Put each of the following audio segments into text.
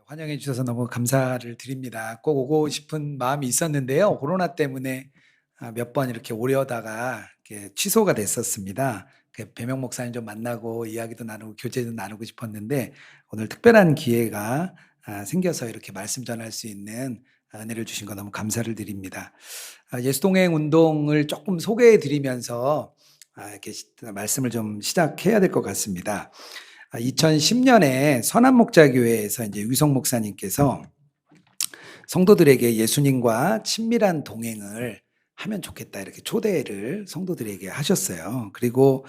환영해 주셔서 너무 감사를 드립니다. 꼭 오고 싶은 마음이 있었는데요. 코로나 때문에 몇 번 이렇게 오려다가 이렇게 취소가 됐었습니다. 배명 목사님 좀 만나고 이야기도 나누고 교제도 나누고 싶었는데 오늘 특별한 기회가 생겨서 이렇게 말씀 전할 수 있는 은혜를 주신 거 너무 감사를 드립니다. 예수동행 운동을 조금 소개해 드리면서 이렇게 말씀을 좀 시작해야 될 것 같습니다. 2010년에 선한목자교회에서 이제 유성 목사님께서 성도들에게 예수님과 친밀한 동행을 하면 좋겠다 이렇게 초대를 성도들에게 하셨어요. 그리고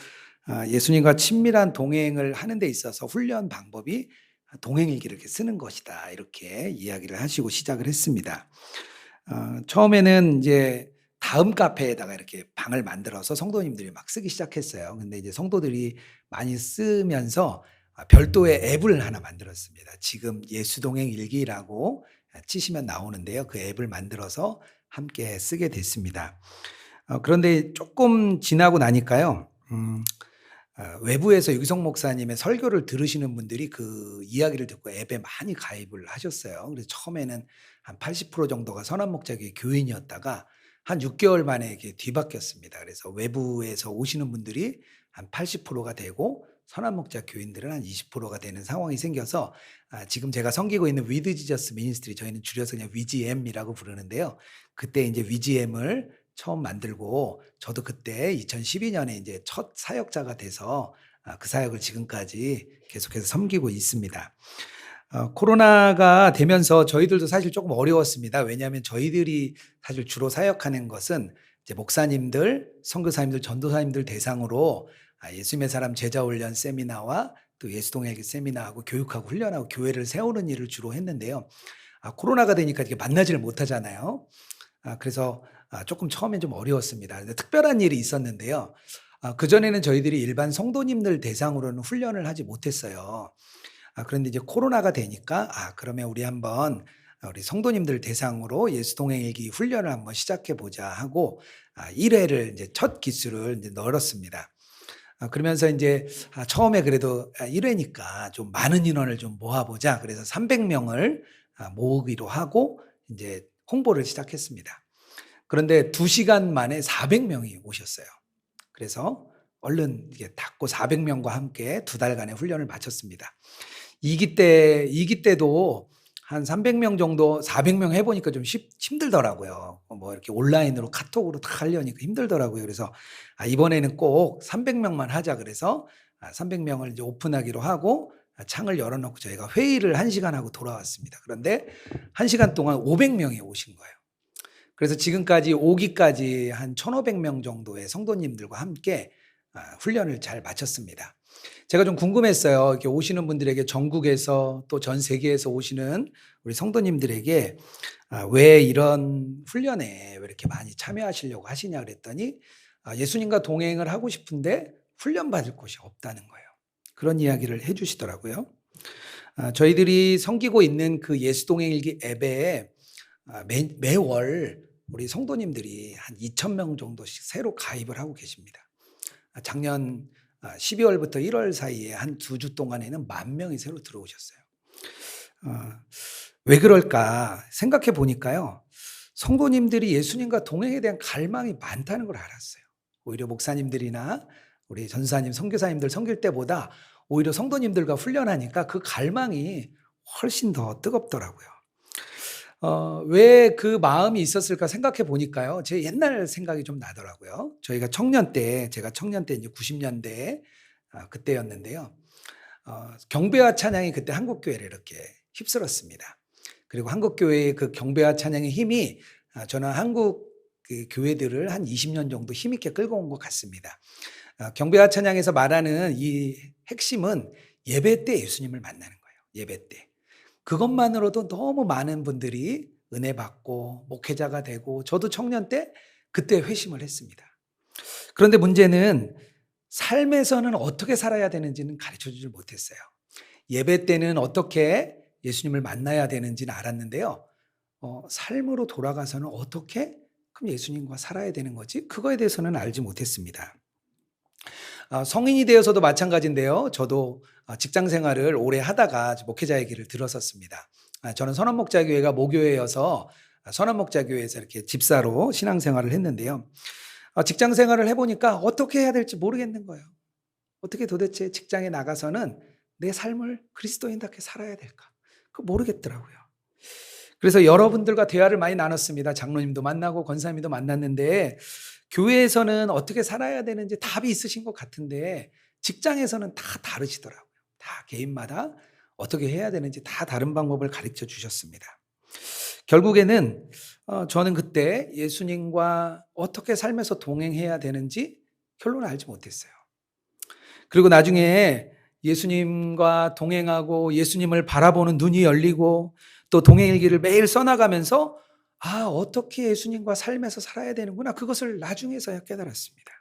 예수님과 친밀한 동행을 하는 데 있어서 훈련 방법이 동행일기를 이렇게 쓰는 것이다 이렇게 이야기를 하시고 시작을 했습니다. 처음에는 이제 다음 카페에다가 이렇게 방을 만들어서 성도님들이 막 쓰기 시작했어요. 근데 이제 성도들이 많이 쓰면서 별도의 앱을 하나 만들었습니다. 지금 예수동행 일기라고 치시면 나오는데요. 그 앱을 만들어서 함께 쓰게 됐습니다. 그런데 조금 지나고 나니까요. 외부에서 유기성 목사님의 설교를 들으시는 분들이 그 이야기를 듣고 앱에 많이 가입을 하셨어요. 그래서 처음에는 한 80% 정도가 선한목자교회 교인이었다가 한 6개월 만에 이렇게 뒤바뀌었습니다. 그래서 외부에서 오시는 분들이 한 80%가 되고 선한목자 교인들은 한 20%가 되는 상황이 생겨서 지금 제가 섬기고 있는 위드 지저스 미니스트리, 저희는 줄여서 그냥 위지엠이라고 부르는데요. 그때 이제 위지엠을 처음 만들고 저도 그때 2012년에 이제 첫 사역자가 돼서 그 사역을 지금까지 계속해서 섬기고 있습니다. 코로나가 되면서 저희들도 사실 조금 어려웠습니다. 왜냐하면 저희들이 사실 주로 사역하는 것은 이제 목사님들, 선교사님들, 전도사님들 대상으로 예수님의 사람 제자 훈련 세미나와 또 예수동행 세미나하고 교육하고 훈련하고 교회를 세우는 일을 주로 했는데요. 코로나가 되니까 이렇게 만나지를 못하잖아요. 그래서 조금 처음엔 좀 어려웠습니다. 근데 특별한 일이 있었는데요. 그전에는 저희들이 일반 성도님들 대상으로는 훈련을 하지 못했어요. 그런데 이제 코로나가 되니까 그러면 우리 한번 우리 성도님들 대상으로 예수동행일기 훈련을 한번 시작해 보자 하고 1회를 이제 첫 기수를 이제 넣었습니다. 그러면서 이제 처음에 그래도 1회니까 좀 많은 인원을 좀 모아보자. 그래서 300명을 모으기로 하고 이제 홍보를 시작했습니다. 그런데 2시간 만에 400명이 오셨어요. 그래서 얼른 이게 닫고 400명과 함께 2달간의 훈련을 마쳤습니다. 2기 때도 한 300명 정도, 400명 해보니까 좀 힘들더라고요. 뭐 이렇게 온라인으로 카톡으로 다 하려니까 힘들더라고요. 그래서 이번에는 꼭 300명만 하자 그래서 300명을 이제 오픈하기로 하고 창을 열어놓고 저희가 회의를 1시간 하고 돌아왔습니다. 그런데 1시간 동안 500명이 오신 거예요. 그래서 지금까지 5기까지 한 1,500명 정도의 성도님들과 함께 훈련을 잘 마쳤습니다. 제가 좀 궁금했어요. 이렇게 오시는 분들에게 전국에서 또 전 세계에서 오시는 우리 성도님들에게 왜 이런 훈련에 왜 이렇게 많이 참여하시려고 하시냐 그랬더니 예수님과 동행을 하고 싶은데 훈련 받을 곳이 없다는 거예요. 그런 이야기를 해주시더라고요. 저희들이 섬기고 있는 그 예수동행일기 앱에 매월 우리 성도님들이 한 2,000명 정도씩 새로 가입을 하고 계십니다. 작년 12월부터 1월 사이에 한 2주 동안에는 10,000명이 새로 들어오셨어요. 왜 그럴까 생각해 보니까요. 성도님들이 예수님과 동행에 대한 갈망이 많다는 걸 알았어요. 오히려 목사님들이나 우리 전사님, 선교사님들 섬길 때보다 오히려 성도님들과 훈련하니까 그 갈망이 훨씬 더 뜨겁더라고요. 왜 그 마음이 있었을까 생각해 보니까요. 제 옛날 생각이 좀 나더라고요. 제가 청년 때 이제 90년대 그때였는데요. 경배와 찬양이 그때 한국교회를 이렇게 휩쓸었습니다. 그리고 한국교회의 그 경배와 찬양의 힘이 저는 한국 그 교회들을 한 20년 정도 힘있게 끌고 온 것 같습니다. 경배와 찬양에서 말하는 이 핵심은 예배 때 예수님을 만나는 거예요. 예배 때. 그것만으로도 너무 많은 분들이 은혜 받고 목회자가 되고 저도 청년 때 그때 회심을 했습니다. 그런데 문제는 삶에서는 어떻게 살아야 되는지는 가르쳐 주질 못했어요. 예배 때는 어떻게 예수님을 만나야 되는지는 알았는데요. 삶으로 돌아가서는 어떻게 그럼 예수님과 살아야 되는 거지? 그거에 대해서는 알지 못했습니다. 성인이 되어서도 마찬가지인데요. 저도 직장 생활을 오래 하다가 목회자의 길을 들었었습니다. 저는 선원목자교회가 모교회여서 선원목자교회에서 이렇게 집사로 신앙생활을 했는데요. 직장 생활을 해보니까 어떻게 해야 될지 모르겠는 거예요. 어떻게 도대체 직장에 나가서는 내 삶을 그리스도인답게 살아야 될까? 그거 모르겠더라고요. 그래서 여러분들과 대화를 많이 나눴습니다. 장로님도 만나고 권사님도 만났는데 교회에서는 어떻게 살아야 되는지 답이 있으신 것 같은데 직장에서는 다 다르시더라고요. 다 개인마다 어떻게 해야 되는지 다 다른 방법을 가르쳐 주셨습니다. 결국에는 저는 그때 예수님과 어떻게 삶에서 동행해야 되는지 결론을 알지 못했어요. 그리고 나중에 예수님과 동행하고 예수님을 바라보는 눈이 열리고 또 동행의 길을 매일 써나가면서 어떻게 예수님과 삶에서 살아야 되는구나. 그것을 나중에서야 깨달았습니다.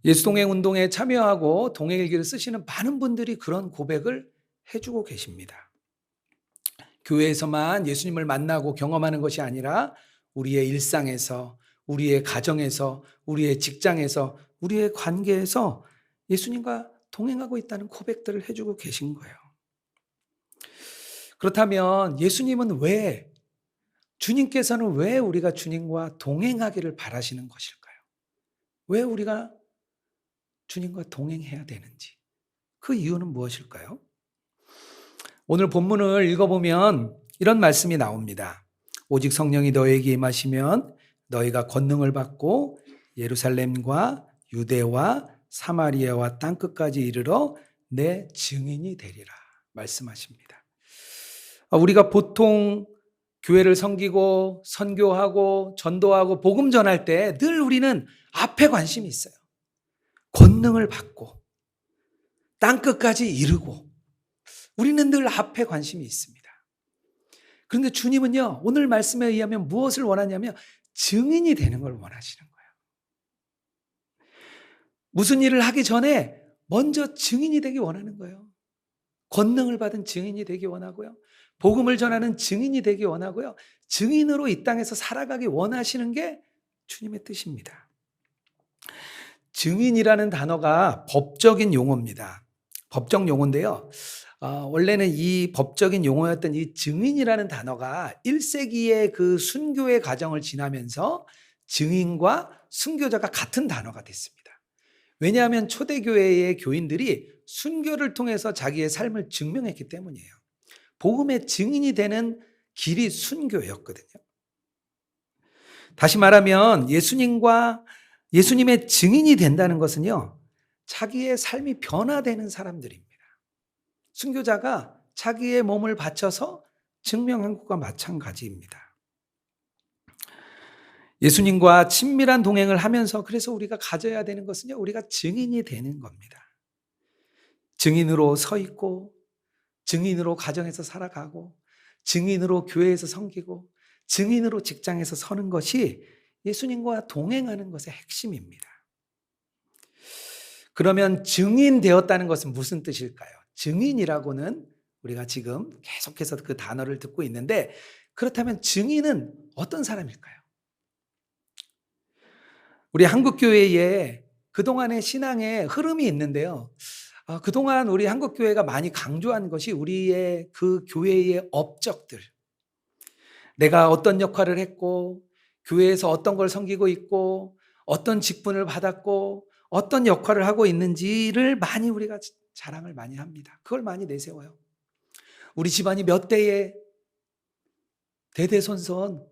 예수동행 운동에 참여하고 동행의 길을 쓰시는 많은 분들이 그런 고백을 해주고 계십니다. 교회에서만 예수님을 만나고 경험하는 것이 아니라 우리의 일상에서, 우리의 가정에서, 우리의 직장에서, 우리의 관계에서 예수님과 동행하고 있다는 고백들을 해주고 계신 거예요. 그렇다면 예수님은 주님께서는 왜 우리가 주님과 동행하기를 바라시는 것일까요? 왜 우리가 주님과 동행해야 되는지. 그 이유는 무엇일까요? 오늘 본문을 읽어보면 이런 말씀이 나옵니다. 오직 성령이 너에게 임하시면 너희가 권능을 받고 예루살렘과 유대와 사마리아와 땅끝까지 이르러 내 증인이 되리라 말씀하십니다. 우리가 보통 교회를 섬기고 선교하고 전도하고 복음 전할 때 늘 우리는 앞에 관심이 있어요. 권능을 받고 땅끝까지 이르고 우리는 늘 앞에 관심이 있습니다. 그런데 주님은요, 오늘 말씀에 의하면 무엇을 원하냐면 증인이 되는 걸 원하시는 거예요. 무슨 일을 하기 전에 먼저 증인이 되기 원하는 거예요. 권능을 받은 증인이 되기 원하고요. 복음을 전하는 증인이 되기 원하고요. 증인으로 이 땅에서 살아가기 원하시는 게 주님의 뜻입니다. 증인이라는 단어가 법적인 용어입니다. 법적 용어인데요. 원래는 이 법적인 용어였던 이 증인이라는 단어가 1세기의 그 순교의 과정을 지나면서 증인과 순교자가 같은 단어가 됐습니다. 왜냐하면 초대교회의 교인들이 순교를 통해서 자기의 삶을 증명했기 때문이에요. 복음의 증인이 되는 길이 순교였거든요. 다시 말하면 예수님의 증인이 된다는 것은요, 자기의 삶이 변화되는 사람들입니다. 순교자가 자기의 몸을 바쳐서 증명한 것과 마찬가지입니다. 예수님과 친밀한 동행을 하면서 그래서 우리가 가져야 되는 것은요, 우리가 증인이 되는 겁니다. 증인으로 서 있고, 증인으로 가정에서 살아가고, 증인으로 교회에서 섬기고, 증인으로 직장에서 서는 것이 예수님과 동행하는 것의 핵심입니다. 그러면 증인 되었다는 것은 무슨 뜻일까요? 증인이라고는 우리가 지금 계속해서 그 단어를 듣고 있는데, 그렇다면 증인은 어떤 사람일까요? 우리 한국교회에 그동안의 신앙의 흐름이 있는데요. 그동안 우리 한국교회가 많이 강조한 것이 우리의 그 교회의 업적들. 내가 어떤 역할을 했고, 교회에서 어떤 걸 섬기고 있고, 어떤 직분을 받았고, 어떤 역할을 하고 있는지를 많이 우리가 자랑을 많이 합니다. 그걸 많이 내세워요. 우리 집안이 몇 대에 대대손손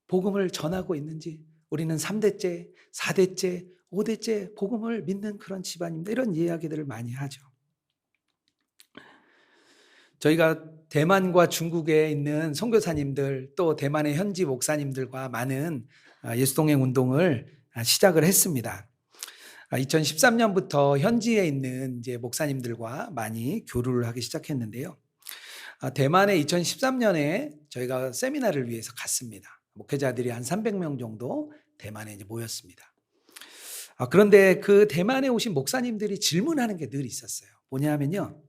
복음을 전하고 있는지, 우리는 3대째, 4대째, 5대째 복음을 믿는 그런 집안입니다. 이런 이야기들을 많이 하죠. 저희가 대만과 중국에 있는 선교사님들 또 대만의 현지 목사님들과 많은 예수동행 운동을 시작을 했습니다. 2013년부터 현지에 있는 이제 목사님들과 많이 교류를 하기 시작했는데요. 대만에 2013년에 저희가 세미나를 위해서 갔습니다. 목회자들이 한 300명 정도 대만에 이제 모였습니다. 그런데 그 대만에 오신 목사님들이 질문하는 게 늘 있었어요. 뭐냐면요.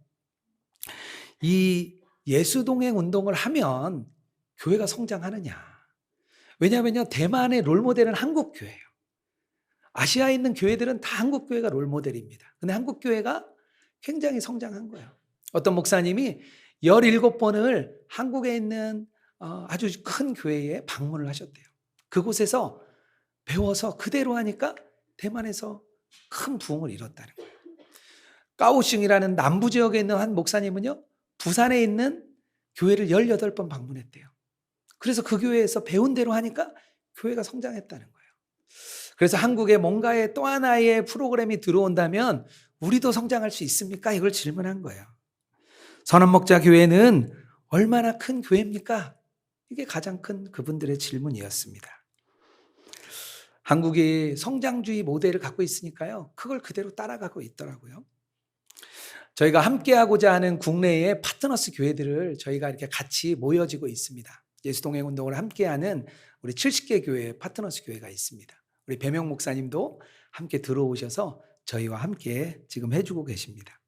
이 예수동행 운동을 하면 교회가 성장하느냐. 왜냐하면요. 대만의 롤모델은 한국교회예요. 아시아에 있는 교회들은 다 한국교회가 롤모델입니다. 근데 한국교회가 굉장히 성장한 거예요. 어떤 목사님이 17번을 한국에 있는 아주 큰 교회에 방문을 하셨대요. 그곳에서 배워서 그대로 하니까 대만에서 큰 부흥을 이뤘다는 거예요. 까오슝이라는 남부 지역에 있는 한 목사님은요, 부산에 있는 교회를 18번 방문했대요. 그래서 그 교회에서 배운 대로 하니까 교회가 성장했다는 거예요. 그래서 한국에 뭔가의 또 하나의 프로그램이 들어온다면 우리도 성장할 수 있습니까? 이걸 질문한 거예요. 선한목자 교회는 얼마나 큰 교회입니까? 이게 가장 큰 그분들의 질문이었습니다. 한국이 성장주의 모델을 갖고 있으니까요, 그걸 그대로 따라가고 있더라고요. 저희가 함께하고자 하는 국내의 파트너스 교회들을 저희가 이렇게 같이 모여지고 있습니다. 예수동행운동을 함께하는 우리 70개 교회 파트너스 교회가 있습니다. 우리 배명 목사님도 함께 들어오셔서 저희와 함께 지금 해주고 계십니다.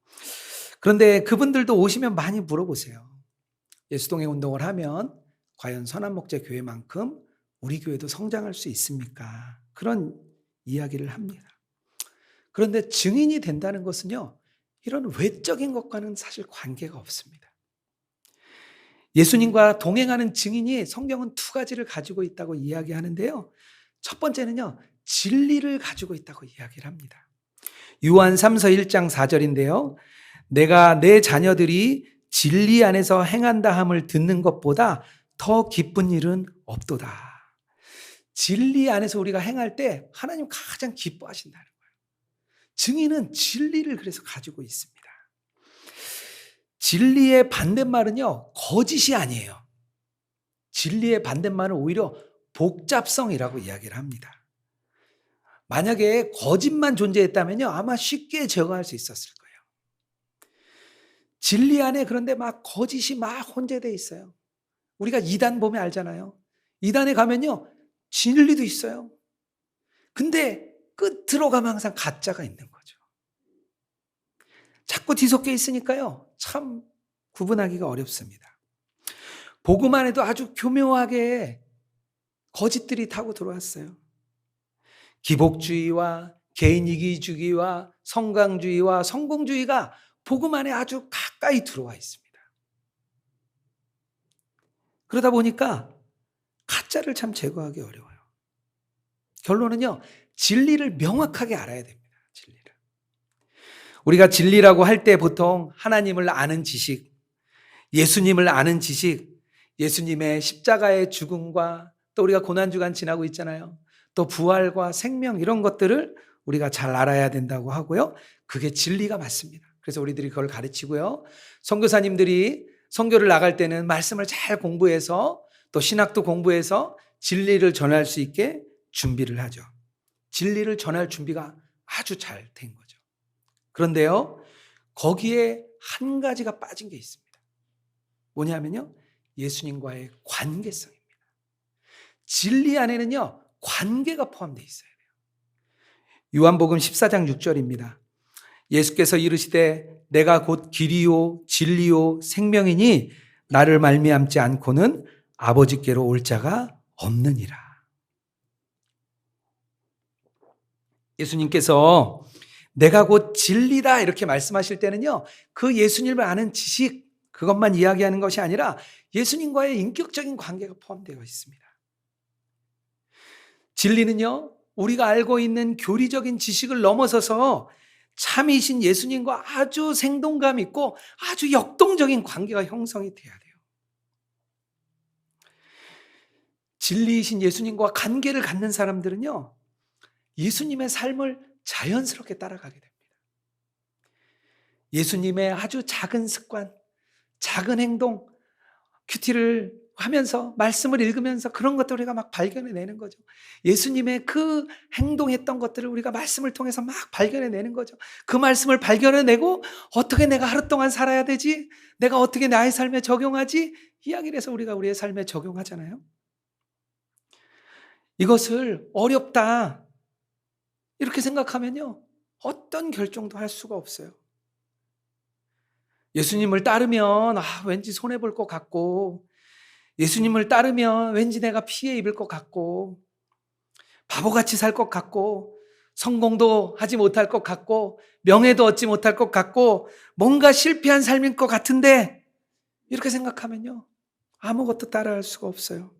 그런데 그분들도 오시면 많이 물어보세요. 예수동행운동을 하면 과연 선한목자 교회만큼 우리 교회도 성장할 수 있습니까? 그런 이야기를 합니다. 그런데 증인이 된다는 것은요, 이런 외적인 것과는 사실 관계가 없습니다. 예수님과 동행하는 증인이 성경은 두 가지를 가지고 있다고 이야기하는데요. 첫 번째는요, 진리를 가지고 있다고 이야기를 합니다. 요한 3서 1장 4절인데요. 내가 내 자녀들이 진리 안에서 행한다 함을 듣는 것보다 더 기쁜 일은 없도다. 진리 안에서 우리가 행할 때 하나님 가장 기뻐하신다는 거예요. 증인은 진리를 그래서 가지고 있습니다. 진리의 반대말은요, 거짓이 아니에요. 진리의 반대말은 오히려 복잡성이라고 이야기를 합니다. 만약에 거짓만 존재했다면요, 아마 쉽게 제거할 수 있었을 거예요. 진리 안에 그런데 막 거짓이 막 혼재되어 있어요. 우리가 이단 보면 알잖아요. 이단에 가면요, 진리도 있어요. 근데 끝으로 가면 항상 가짜가 있는 거죠. 자꾸 뒤섞여 있으니까요, 참 구분하기가 어렵습니다. 복음 안에도 아주 교묘하게 거짓들이 타고 들어왔어요. 기복주의와 개인이기주의와 성강주의와 성공주의가 복음 안에 아주 가까이 들어와 있습니다. 그러다 보니까 가짜를 참 제거하기 어려워요. 결론은요, 진리를 명확하게 알아야 됩니다. 진리를. 우리가 진리라고 할 때 보통 하나님을 아는 지식, 예수님을 아는 지식, 예수님의 십자가의 죽음과 또 우리가 고난주간 지나고 있잖아요. 또 부활과 생명 이런 것들을 우리가 잘 알아야 된다고 하고요. 그게 진리가 맞습니다. 그래서 우리들이 그걸 가르치고요. 선교사님들이 선교를 나갈 때는 말씀을 잘 공부해서 또 신학도 공부해서 진리를 전할 수 있게 준비를 하죠. 진리를 전할 준비가 아주 잘 된 거죠. 그런데요, 거기에 한 가지가 빠진 게 있습니다. 뭐냐면요, 예수님과의 관계성입니다. 진리 안에는요, 관계가 포함되어 있어야 돼요. 요한복음 14장 6절입니다. 예수께서 이르시되 내가 곧 길이요 진리요 생명이니 나를 말미암지 않고는 아버지께로 올 자가 없느니라. 예수님께서 내가 곧 진리다 이렇게 말씀하실 때는요, 그 예수님을 아는 지식 그것만 이야기하는 것이 아니라 예수님과의 인격적인 관계가 포함되어 있습니다. 진리는요, 우리가 알고 있는 교리적인 지식을 넘어서서 참이신 예수님과 아주 생동감 있고 아주 역동적인 관계가 형성이 돼야 돼요. 진리이신 예수님과 관계를 갖는 사람들은요, 예수님의 삶을 자연스럽게 따라가게 됩니다. 예수님의 아주 작은 습관, 작은 행동, 큐티를 하면서 말씀을 읽으면서 그런 것들을 우리가 막 발견해내는 거죠. 예수님의 그 행동했던 것들을 우리가 말씀을 통해서 막 발견해내는 거죠. 그 말씀을 발견해내고 어떻게 내가 하루 동안 살아야 되지? 내가 어떻게 나의 삶에 적용하지? 이야기를 해서 우리가 우리의 삶에 적용하잖아요. 이것을 어렵다 이렇게 생각하면요, 어떤 결정도 할 수가 없어요. 예수님을 따르면 왠지 손해볼 것 같고, 예수님을 따르면 왠지 내가 피해 입을 것 같고, 바보같이 살 것 같고, 성공도 하지 못할 것 같고, 명예도 얻지 못할 것 같고, 뭔가 실패한 삶일 것 같은데 이렇게 생각하면요, 아무것도 따라할 수가 없어요.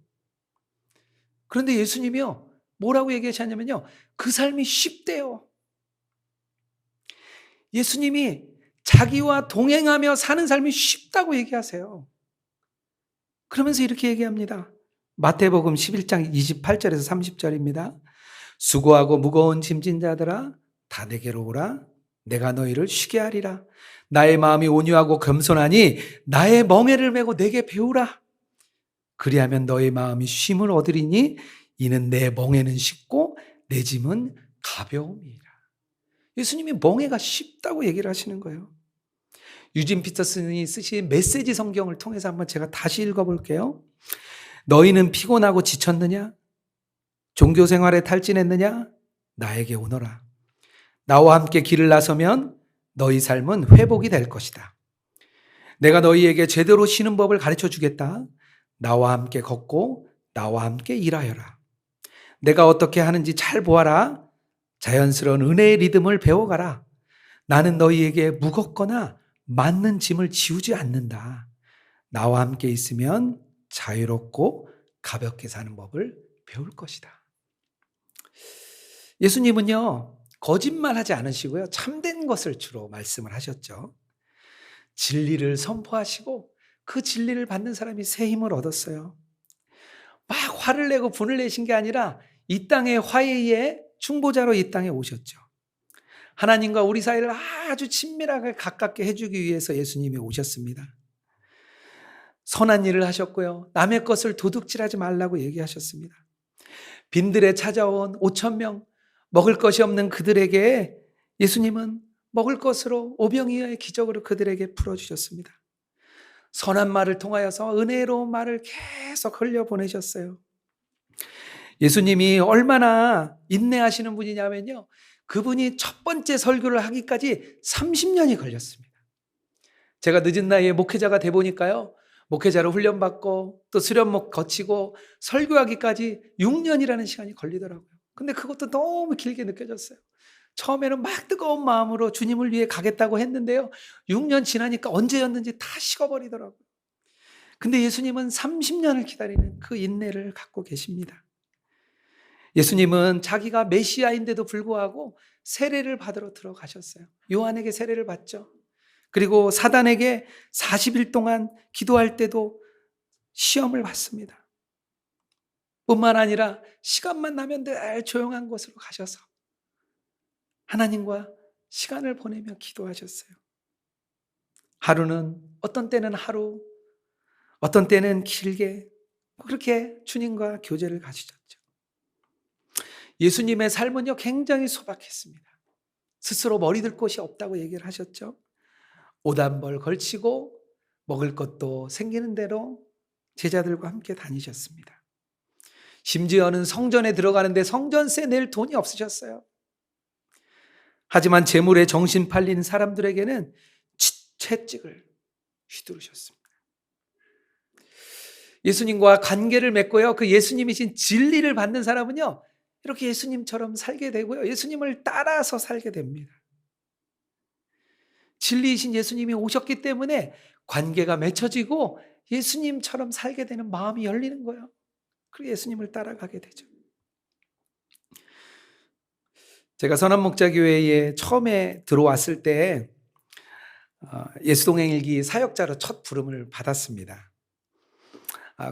그런데 예수님이요, 뭐라고 얘기하셨냐면요, 그 삶이 쉽대요. 예수님이 자기와 동행하며 사는 삶이 쉽다고 얘기하세요. 그러면서 이렇게 얘기합니다. 마태복음 11장 28절에서 30절입니다. 수고하고 무거운 짐진 자들아 다 내게로 오라. 내가 너희를 쉬게 하리라. 나의 마음이 온유하고 겸손하니 나의 멍에를 메고 내게 배우라. 그리하면 너의 마음이 쉼을 얻으리니 이는 내 멍에는 쉽고 내 짐은 가벼움이라. 예수님이 멍에가 쉽다고 얘기를 하시는 거예요. 유진 피터슨이 쓰신 메시지 성경을 통해서 한번 제가 다시 읽어볼게요. 너희는 피곤하고 지쳤느냐? 종교 생활에 탈진했느냐? 나에게 오너라. 나와 함께 길을 나서면 너희 삶은 회복이 될 것이다. 내가 너희에게 제대로 쉬는 법을 가르쳐 주겠다. 나와 함께 걷고 나와 함께 일하여라. 내가 어떻게 하는지 잘 보아라. 자연스러운 은혜의 리듬을 배워가라. 나는 너희에게 무겁거나 맞는 짐을 지우지 않는다. 나와 함께 있으면 자유롭고 가볍게 사는 법을 배울 것이다. 예수님은요, 거짓말하지 않으시고요, 참된 것을 주로 말씀을 하셨죠. 진리를 선포하시고 그 진리를 받는 사람이 새 힘을 얻었어요. 막 화를 내고 분을 내신 게 아니라 이 땅의 화해의 중보자로 이 땅에 오셨죠. 하나님과 우리 사이를 아주 친밀하게 가깝게 해주기 위해서 예수님이 오셨습니다. 선한 일을 하셨고요. 남의 것을 도둑질하지 말라고 얘기하셨습니다. 빈들에 찾아온 5천 명, 먹을 것이 없는 그들에게 예수님은 먹을 것으로 오병이어의 기적으로 그들에게 풀어주셨습니다. 선한 말을 통하여서 은혜로운 말을 계속 흘려보내셨어요. 예수님이 얼마나 인내하시는 분이냐면요, 그분이 첫 번째 설교를 하기까지 30년이 걸렸습니다. 제가 늦은 나이에 목회자가 돼 보니까요, 목회자로 훈련받고 또 수련목 거치고 설교하기까지 6년이라는 시간이 걸리더라고요. 근데 그것도 너무 길게 느껴졌어요. 처음에는 막 뜨거운 마음으로 주님을 위해 가겠다고 했는데요, 6년 지나니까 언제였는지 다 식어버리더라고요. 근데 예수님은 30년을 기다리는 그 인내를 갖고 계십니다. 예수님은 자기가 메시아인데도 불구하고 세례를 받으러 들어가셨어요. 요한에게 세례를 받죠. 그리고 사단에게 40일 동안 기도할 때도 시험을 받습니다. 뿐만 아니라 시간만 나면 늘 조용한 곳으로 가셔서 하나님과 시간을 보내며 기도하셨어요. 하루는, 어떤 때는 하루, 어떤 때는 길게 그렇게 주님과 교제를 가지셨죠. 예수님의 삶은요, 굉장히 소박했습니다. 스스로 머리 들 곳이 없다고 얘기를 하셨죠. 옷 한 벌 걸치고 먹을 것도 생기는 대로 제자들과 함께 다니셨습니다. 심지어는 성전에 들어가는데 성전세 낼 돈이 없으셨어요. 하지만 재물에 정신 팔린 사람들에게는 채찍을 휘두르셨습니다. 예수님과 관계를 맺고요, 그 예수님이신 진리를 받는 사람은요, 이렇게 예수님처럼 살게 되고요, 예수님을 따라서 살게 됩니다. 진리이신 예수님이 오셨기 때문에 관계가 맺혀지고 예수님처럼 살게 되는 마음이 열리는 거예요. 그리고 예수님을 따라가게 되죠. 제가 선한목자교회에 처음에 들어왔을 때 예수동행일기 사역자로 첫 부름을 받았습니다.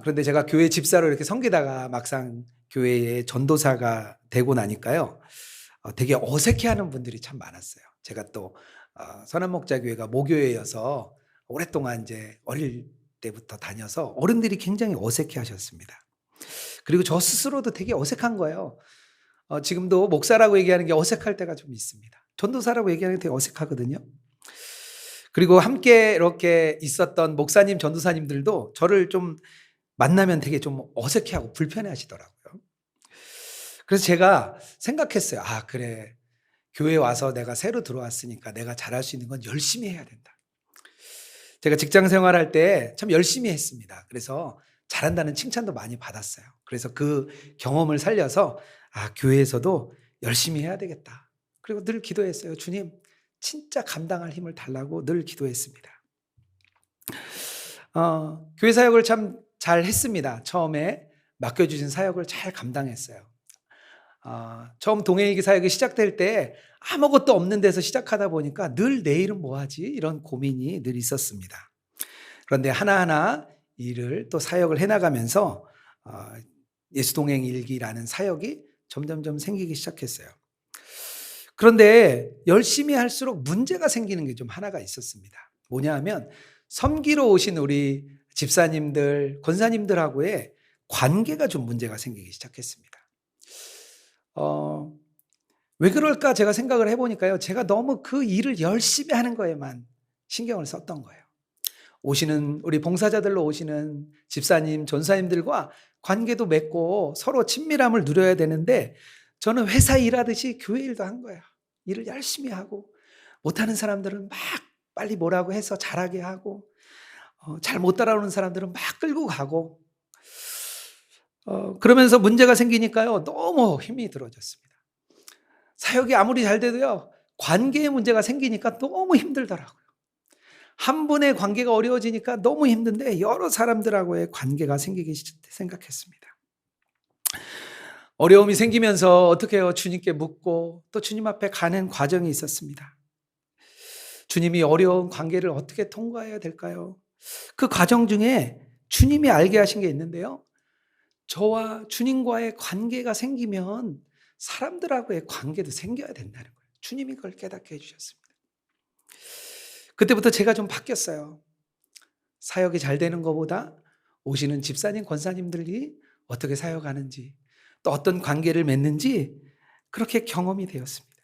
그런데 제가 교회 집사로 이렇게 섬기다가 막상 교회의 전도사가 되고 나니까요, 되게 어색해하는 분들이 참 많았어요. 제가 또 선한목자교회가 모교회여서 오랫동안 이제 어릴 때부터 다녀서 어른들이 굉장히 어색해하셨습니다. 그리고 저 스스로도 되게 어색한 거예요. 지금도 목사라고 얘기하는 게 어색할 때가 좀 있습니다. 전도사라고 얘기하는 게 되게 어색하거든요. 그리고 함께 이렇게 있었던 목사님, 전도사님들도 저를 좀 만나면 되게 좀 어색해하고 불편해하시더라고요. 그래서 제가 생각했어요. 그래, 교회 와서 내가 새로 들어왔으니까 내가 잘할 수 있는 건 열심히 해야 된다. 제가 직장 생활할 때 참 열심히 했습니다. 그래서 잘한다는 칭찬도 많이 받았어요. 그래서 그 경험을 살려서 교회에서도 열심히 해야 되겠다. 그리고 늘 기도했어요. 주님, 진짜 감당할 힘을 달라고 늘 기도했습니다. 교회 사역을 참 잘 했습니다. 처음에 맡겨주신 사역을 잘 감당했어요. 처음 동행일기 사역이 시작될 때 아무것도 없는 데서 시작하다 보니까 늘 내일은 뭐 하지? 이런 고민이 늘 있었습니다. 그런데 하나하나 일을 또 사역을 해나가면서 예수동행일기라는 사역이 점점점 생기기 시작했어요. 그런데 열심히 할수록 문제가 생기는 게 좀 하나가 있었습니다. 뭐냐 하면 섬기러 오신 우리 집사님들, 권사님들하고의 관계가 좀 문제가 생기기 시작했습니다. 왜 그럴까 제가 생각을 해보니까요. 제가 너무 그 일을 열심히 하는 거에만 신경을 썼던 거예요. 오시는 우리 봉사자들로 오시는 집사님, 전사님들과 관계도 맺고 서로 친밀함을 누려야 되는데 저는 회사 일하듯이 교회 일도 한 거예요. 일을 열심히 하고 못하는 사람들은 막 빨리 뭐라고 해서 잘하게 하고 잘 못 따라오는 사람들은 막 끌고 가고 그러면서 문제가 생기니까요. 너무 힘이 들어졌습니다. 사역이 아무리 잘 돼도요. 관계에 문제가 생기니까 너무 힘들더라고요. 한 분의 관계가 어려워지니까 너무 힘든데 여러 사람들하고의 관계가 생기기 생각했습니다. 어려움이 생기면서 어떻게 해요? 주님께 묻고 또 주님 앞에 가는 과정이 있었습니다. 주님이 어려운 관계를 어떻게 통과해야 될까요? 그 과정 중에 주님이 알게 하신 게 있는데요. 저와 주님과의 관계가 생기면 사람들하고의 관계도 생겨야 된다는 거예요. 주님이 그걸 깨닫게 해주셨습니다. 그때부터 제가 좀 바뀌었어요. 사역이 잘 되는 것보다 오시는 집사님, 권사님들이 어떻게 사역하는지 또 어떤 관계를 맺는지 그렇게 경험이 되었습니다.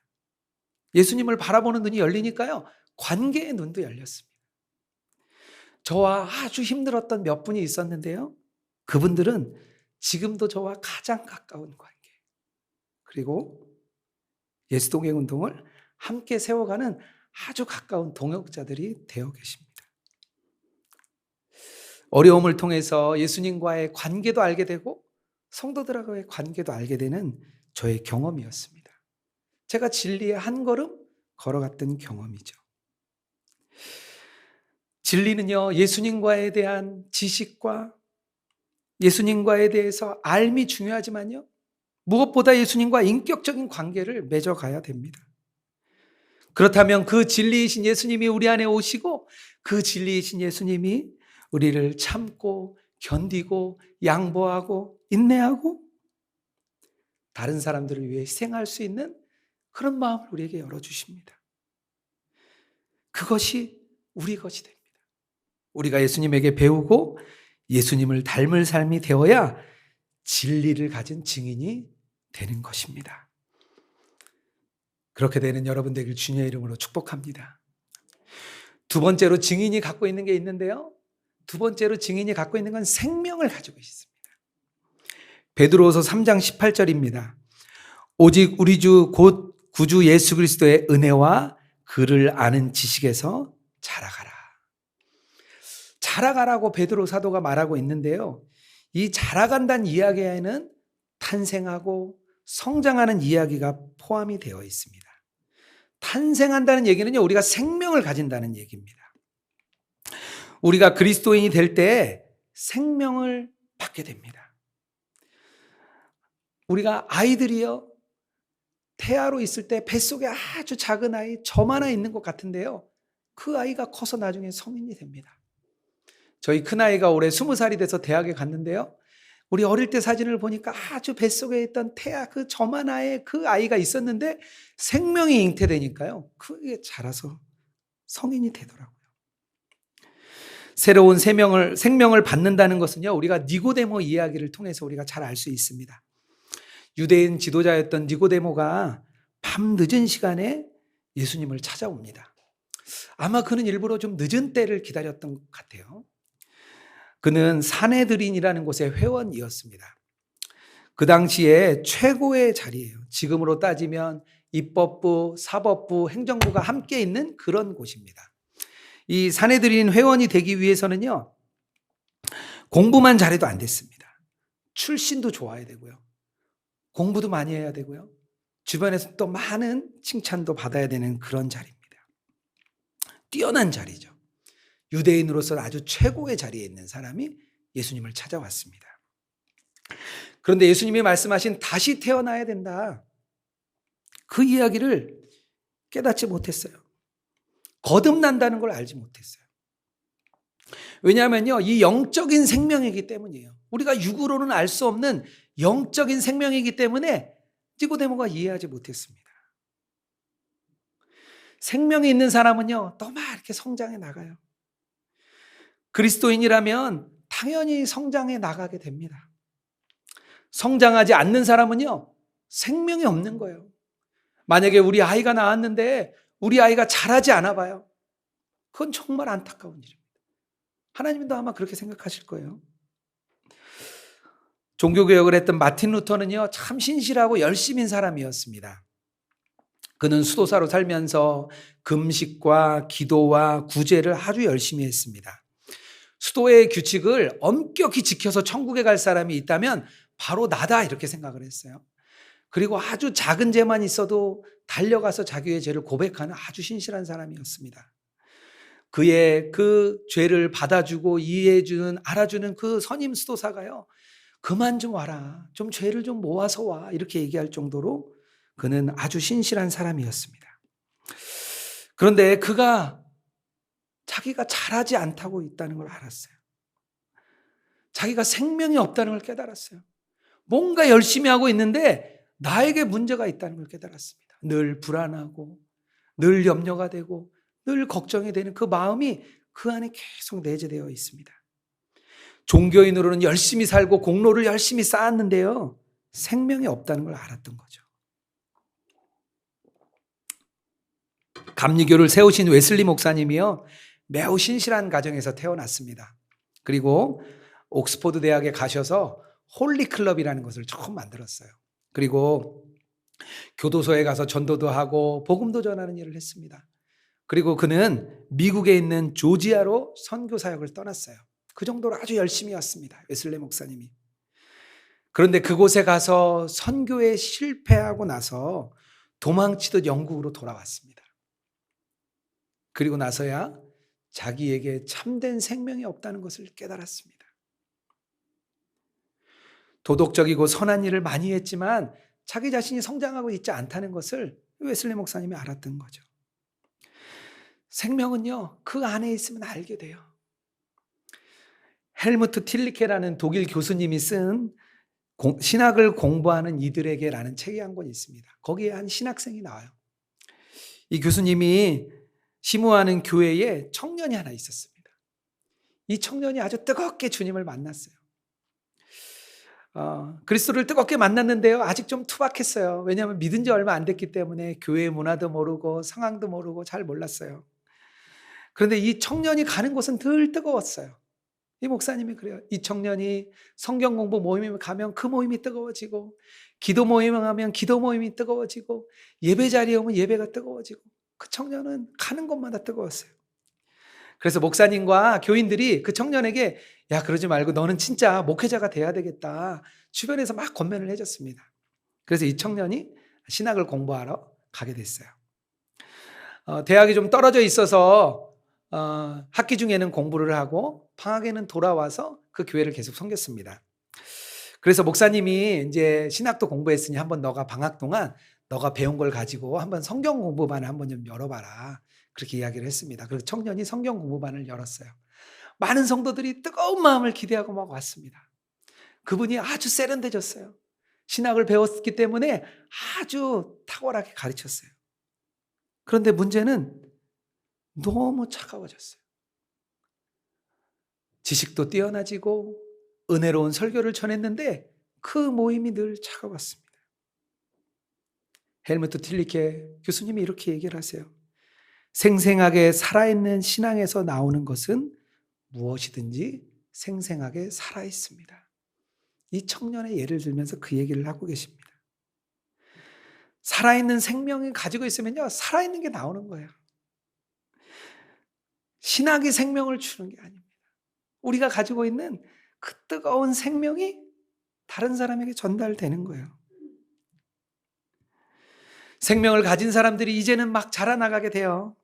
예수님을 바라보는 눈이 열리니까요. 관계의 눈도 열렸습니다. 저와 아주 힘들었던 몇 분이 있었는데요. 그분들은 지금도 저와 가장 가까운 관계 그리고 예수동행 운동을 함께 세워가는 아주 가까운 동역자들이 되어 계십니다. 어려움을 통해서 예수님과의 관계도 알게 되고 성도들하고의 관계도 알게 되는 저의 경험이었습니다. 제가 진리의 한 걸음 걸어갔던 경험이죠. 진리는요, 예수님과에 대한 지식과 예수님과에 대해서 알미 중요하지만요, 무엇보다 예수님과 인격적인 관계를 맺어가야 됩니다. 그렇다면 그 진리이신 예수님이 우리 안에 오시고 그 진리이신 예수님이 우리를 참고 견디고 양보하고 인내하고 다른 사람들을 위해 희생할 수 있는 그런 마음을 우리에게 열어주십니다. 그것이 우리 것이 됩니다. 우리가 예수님에게 배우고 예수님을 닮을 삶이 되어야 진리를 가진 증인이 되는 것입니다. 그렇게 되는 여러분 되길 주님의 이름으로 축복합니다. 두 번째로 증인이 갖고 있는 게 있는데요. 두 번째로 증인이 갖고 있는 건 생명을 가지고 있습니다. 베드로후서 3장 18절입니다. 오직 우리 주 곧 구주 예수 그리스도의 은혜와 그를 아는 지식에서 자라가라. 자라가라고 베드로 사도가 말하고 있는데요. 이 자라간다는 이야기에는 탄생하고 성장하는 이야기가 포함이 되어 있습니다. 탄생한다는 얘기는요, 우리가 생명을 가진다는 얘기입니다. 우리가 그리스도인이 될 때 생명을 받게 됩니다. 우리가 아이들이요, 태아로 있을 때 뱃속에 아주 작은 아이, 점 하나 있는 것 같은데요. 그 아이가 커서 나중에 성인이 됩니다. 저희 큰아이가 올해 20살이 돼서 대학에 갔는데요. 우리 어릴 때 사진을 보니까 아주 뱃속에 있던 태아 그 점 하나의 그 아이가 있었는데 생명이 잉태되니까요. 그게 자라서 성인이 되더라고요. 새로운 생명을 받는다는 것은요. 우리가 니고데모 이야기를 통해서 우리가 잘 알 수 있습니다. 유대인 지도자였던 니고데모가 밤 늦은 시간에 예수님을 찾아옵니다. 아마 그는 일부러 좀 늦은 때를 기다렸던 것 같아요. 그는 사내들인이라는 곳의 회원이었습니다. 그 당시에 최고의 자리예요. 지금으로 따지면 입법부, 사법부, 행정부가 함께 있는 그런 곳입니다. 이 사내들인 회원이 되기 위해서는요, 공부만 잘해도 안 됐습니다. 출신도 좋아야 되고요. 공부도 많이 해야 되고요. 주변에서 또 많은 칭찬도 받아야 되는 그런 자리입니다. 뛰어난 자리죠. 유대인으로서 아주 최고의 자리에 있는 사람이 예수님을 찾아왔습니다. 그런데 예수님이 말씀하신 다시 태어나야 된다. 그 이야기를 깨닫지 못했어요. 거듭난다는 걸 알지 못했어요. 왜냐하면요, 이 영적인 생명이기 때문이에요. 우리가 육으로는 알 수 없는 영적인 생명이기 때문에 니고데모가 이해하지 못했습니다. 생명이 있는 사람은요, 또 막 이렇게 성장해 나가요. 그리스도인이라면 당연히 성장해 나가게 됩니다. 성장하지 않는 사람은요, 생명이 없는 거예요. 만약에 우리 아이가 낳았는데 우리 아이가 자라지 않아 봐요. 그건 정말 안타까운 일입니다. 하나님도 아마 그렇게 생각하실 거예요. 종교개혁을 했던 마틴 루터는요, 참 신실하고 열심인 사람이었습니다. 그는 수도사로 살면서 금식과 기도와 구제를 아주 열심히 했습니다. 수도의 규칙을 엄격히 지켜서 천국에 갈 사람이 있다면 바로 나다, 이렇게 생각을 했어요. 그리고 아주 작은 죄만 있어도 달려가서 자기의 죄를 고백하는 아주 신실한 사람이었습니다. 그의 그 죄를 받아주고 이해해주는, 알아주는 그 선임 수도사가요, 그만 좀 와라, 좀 죄를 좀 모아서 와, 이렇게 얘기할 정도로 그는 아주 신실한 사람이었습니다. 그런데 그가 자기가 잘하지 않다고 있다는 걸 알았어요. 자기가 생명이 없다는 걸 깨달았어요. 뭔가 열심히 하고 있는데 나에게 문제가 있다는 걸 깨달았습니다. 늘 불안하고 늘 염려가 되고 늘 걱정이 되는 그 마음이 그 안에 계속 내재되어 있습니다. 종교인으로는 열심히 살고 공로를 열심히 쌓았는데요, 생명이 없다는 걸 알았던 거죠. 감리교를 세우신 웨슬리 목사님이요, 매우 신실한 가정에서 태어났습니다. 그리고 옥스퍼드 대학에 가셔서 홀리클럽이라는 것을 처음 만들었어요. 그리고 교도소에 가서 전도도 하고 복음도 전하는 일을 했습니다. 그리고 그는 미국에 있는 조지아로 선교 사역을 떠났어요. 그 정도로 아주 열심히 왔습니다, 웨슬리 목사님이. 그런데 그곳에 가서 선교에 실패하고 나서 도망치듯 영국으로 돌아왔습니다. 그리고 나서야 자기에게 참된 생명이 없다는 것을 깨달았습니다. 도덕적이고 선한 일을 많이 했지만 자기 자신이 성장하고 있지 않다는 것을 웨슬리 목사님이 알았던 거죠. 생명은요, 그 안에 있으면 알게 돼요. 헬무트 틸리케라는 독일 교수님이 쓴 신학을 공부하는 이들에게라는 책이 한 권 있습니다. 거기에 한 신학생이 나와요. 이 교수님이 심우하는 교회에 청년이 하나 있었습니다. 이 청년이 아주 뜨겁게 주님을 만났어요. 그리스도를 뜨겁게 만났는데요, 아직 좀 투박했어요. 왜냐하면 믿은 지 얼마 안 됐기 때문에 교회 문화도 모르고 상황도 모르고 잘 몰랐어요. 그런데 이 청년이 가는 곳은 늘 뜨거웠어요. 이 목사님이 그래요. 이 청년이 성경 공부 모임에 가면 그 모임이 뜨거워지고, 기도 모임에 가면 기도 모임이 뜨거워지고, 예배 자리에 오면 예배가 뜨거워지고, 그 청년은 가는 곳마다 뜨거웠어요. 그래서 목사님과 교인들이 그 청년에게, 야, 그러지 말고 너는 진짜 목회자가 돼야 되겠다, 주변에서 막 권면을 해줬습니다. 그래서 이 청년이 신학을 공부하러 가게 됐어요. 대학이 좀 떨어져 있어서 학기 중에는 공부를 하고 방학에는 돌아와서 그 교회를 계속 섬겼습니다. 그래서 목사님이 이제 신학도 공부했으니 한번 너가 방학 동안 너가 배운 걸 가지고 한번 성경 공부반을 한번 좀 열어봐라, 그렇게 이야기를 했습니다. 그래서 청년이 성경 공부반을 열었어요. 많은 성도들이 뜨거운 마음을 기대하고 막 왔습니다. 그분이 아주 세련되졌어요. 신학을 배웠기 때문에 아주 탁월하게 가르쳤어요. 그런데 문제는 너무 차가워졌어요. 지식도 뛰어나지고 은혜로운 설교를 전했는데 그 모임이 늘 차가웠습니다. 헬무트 틸리케 교수님이 이렇게 얘기를 하세요. 생생하게 살아있는 신앙에서 나오는 것은 무엇이든지 생생하게 살아있습니다. 이 청년의 예를 들면서 그 얘기를 하고 계십니다. 살아있는 생명을 가지고 있으면요, 살아있는 게 나오는 거예요. 신학이 생명을 주는 게 아닙니다. 우리가 가지고 있는 그 뜨거운 생명이 다른 사람에게 전달되는 거예요. 생명을 가진 사람들이 이제는 막 자라나가게 돼요.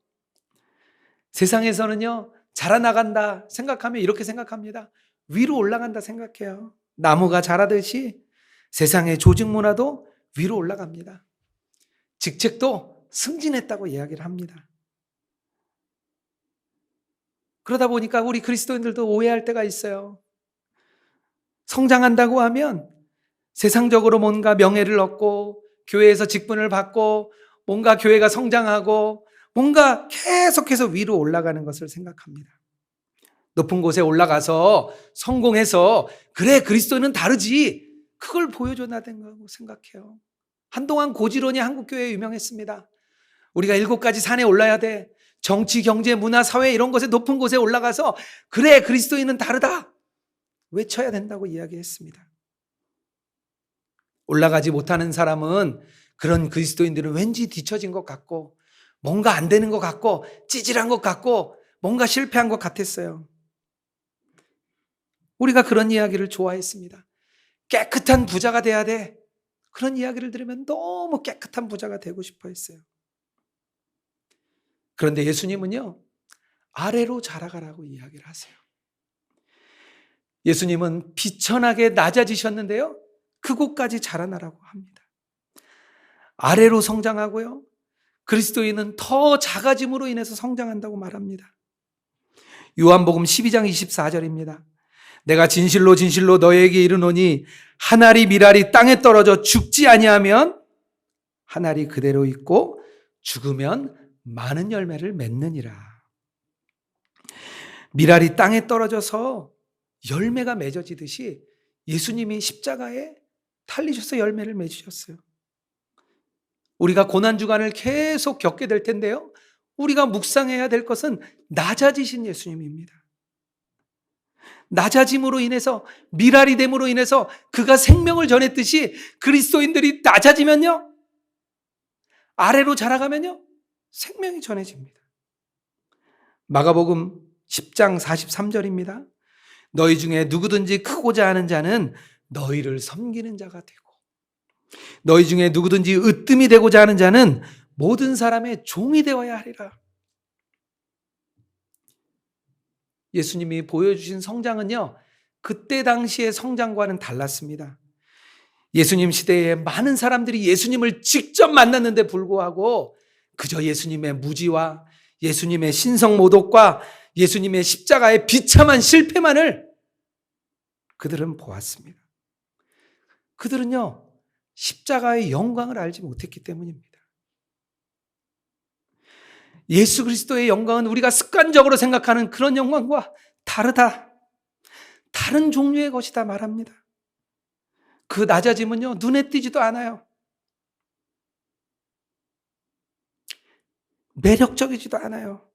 세상에서는요, 자라나간다 생각하면 이렇게 생각합니다. 위로 올라간다 생각해요. 나무가 자라듯이 세상의 조직 문화도 위로 올라갑니다. 직책도 승진했다고 이야기를 합니다. 그러다 보니까 우리 그리스도인들도 오해할 때가 있어요. 성장한다고 하면 세상적으로 뭔가 명예를 얻고 교회에서 직분을 받고 뭔가 교회가 성장하고 뭔가 계속해서 위로 올라가는 것을 생각합니다. 높은 곳에 올라가서 성공해서 그래 그리스도는 다르지 그걸 보여줘야 된다고 생각해요. 한동안 고지론이 한국교회에 유명했습니다. 우리가 7가지 산에 올라야 돼. 정치, 경제, 문화, 사회 이런 것에 높은 곳에 올라가서 그래 그리스도인은 다르다 외쳐야 된다고 이야기했습니다. 올라가지 못하는 사람은 그런 그리스도인들은 왠지 뒤처진 것 같고 뭔가 안 되는 것 같고 찌질한 것 같고 뭔가 실패한 것 같았어요. 우리가 그런 이야기를 좋아했습니다. 깨끗한 부자가 돼야 돼. 그런 이야기를 들으면 너무 깨끗한 부자가 되고 싶어 했어요. 그런데 예수님은요, 아래로 자라가라고 이야기를 하세요. 예수님은 비천하게 낮아지셨는데요, 그곳까지 자라나라고 합니다. 아래로 성장하고요, 그리스도인은 더 작아짐으로 인해서 성장한다고 말합니다. 요한복음 12장 24절입니다. 내가 진실로 진실로 너에게 이르노니 한 알이 밀알이 땅에 떨어져 죽지 아니하면 한 알이 그대로 있고 죽으면 많은 열매를 맺느니라. 밀알이 땅에 떨어져서 열매가 맺어지듯이 예수님이 십자가에 달리셔서 열매를 맺으셨어요. 우리가 고난주간을 계속 겪게 될 텐데요, 우리가 묵상해야 될 것은 낮아지신 예수님입니다. 낮아짐으로 인해서, 밀알이 됨으로 인해서 그가 생명을 전했듯이 그리스도인들이 낮아지면요, 아래로 자라가면요, 생명이 전해집니다. 마가복음 10장 43절입니다. 너희 중에 누구든지 크고자 하는 자는 너희를 섬기는 자가 되고 너희 중에 누구든지 으뜸이 되고자 하는 자는 모든 사람의 종이 되어야 하리라. 예수님이 보여주신 성장은요, 그때 당시의 성장과는 달랐습니다. 예수님 시대에 많은 사람들이 예수님을 직접 만났는데 불구하고 그저 예수님의 무지와 예수님의 신성모독과 예수님의 십자가의 비참한 실패만을 그들은 보았습니다. 그들은요, 십자가의 영광을 알지 못했기 때문입니다. 예수 그리스도의 영광은 우리가 습관적으로 생각하는 그런 영광과 다르다. 다른 종류의 것이다 말합니다. 그 낮아짐은요, 눈에 띄지도 않아요. 매력적이지도 않아요.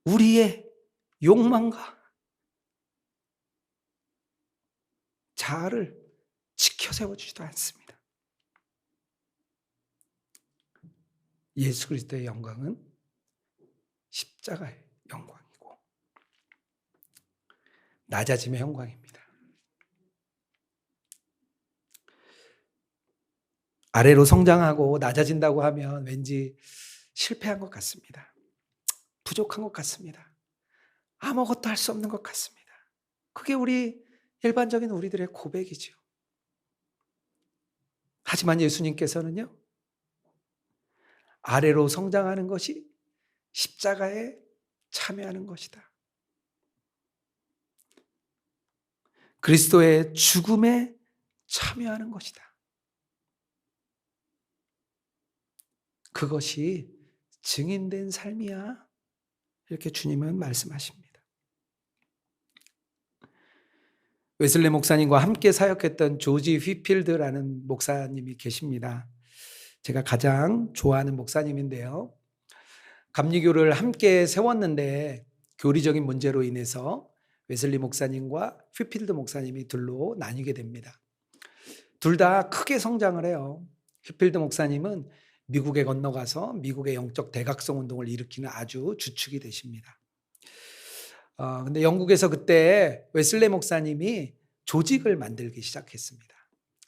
우리의 욕망과 자아를 지켜 세워주지도 않습니다. 예수 그리스도의 영광은 십자가의 영광이고 낮아짐의 영광입니다. 아래로 성장하고 낮아진다고 하면 왠지 실패한 것 같습니다. 부족한 것 같습니다. 아무것도 할 수 없는 것 같습니다. 그게 우리 일반적인 우리들의 고백이죠. 하지만 예수님께서는요, 아래로 성장하는 것이 십자가에 참여하는 것이다. 그리스도의 죽음에 참여하는 것이다. 그것이 증인된 삶이야. 이렇게 주님은 말씀하십니다. 웨슬리 목사님과 함께 사역했던 조지 휘필드라는 목사님이 계십니다. 제가 가장 좋아하는 목사님인데요. 감리교를 함께 세웠는데 교리적인 문제로 인해서 웨슬리 목사님과 휘필드 목사님이 둘로 나뉘게 됩니다. 둘 다 크게 성장을 해요. 휘필드 목사님은 미국에 건너가서 미국의 영적 대각성 운동을 일으키는 아주 주축이 되십니다. 근데 영국에서 그때 웨슬리 목사님이 조직을 만들기 시작했습니다.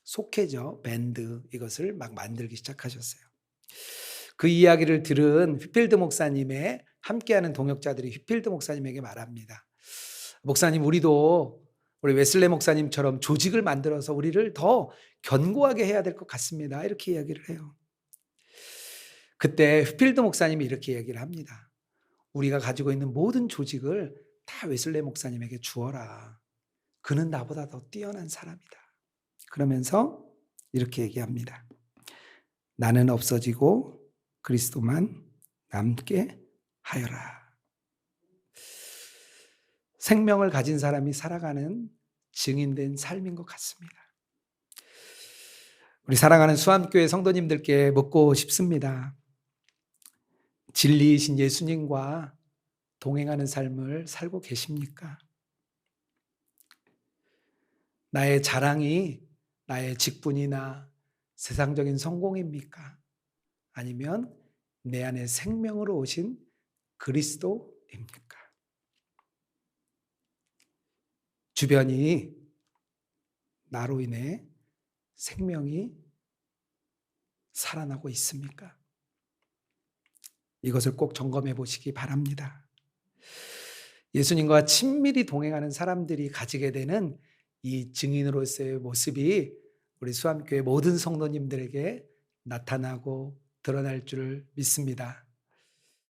속회죠, 밴드, 이것을 막 만들기 시작하셨어요. 그 이야기를 들은 휘필드 목사님의 함께하는 동역자들이 휘필드 목사님에게 말합니다. 목사님, 우리도 우리 웨슬레 목사님처럼 조직을 만들어서 우리를 더 견고하게 해야 될 것 같습니다. 이렇게 이야기를 해요. 그때 휘필드 목사님이 이렇게 얘기를 합니다. 우리가 가지고 있는 모든 조직을 다 웨슬레 목사님에게 주어라. 그는 나보다 더 뛰어난 사람이다. 그러면서 이렇게 얘기합니다. 나는 없어지고 그리스도만 남게 하여라. 생명을 가진 사람이 살아가는 증인된 삶인 것 같습니다. 우리 사랑하는 수암교회 성도님들께 묻고 싶습니다. 진리이신 예수님과 동행하는 삶을 살고 계십니까? 나의 자랑이 나의 직분이나 세상적인 성공입니까? 아니면 내 안에 생명으로 오신 그리스도입니까? 주변이 나로 인해 생명이 살아나고 있습니까? 이것을 꼭 점검해 보시기 바랍니다. 예수님과 친밀히 동행하는 사람들이 가지게 되는 이 증인으로서의 모습이 우리 수암교회 모든 성도님들에게 나타나고 드러날 줄을 믿습니다.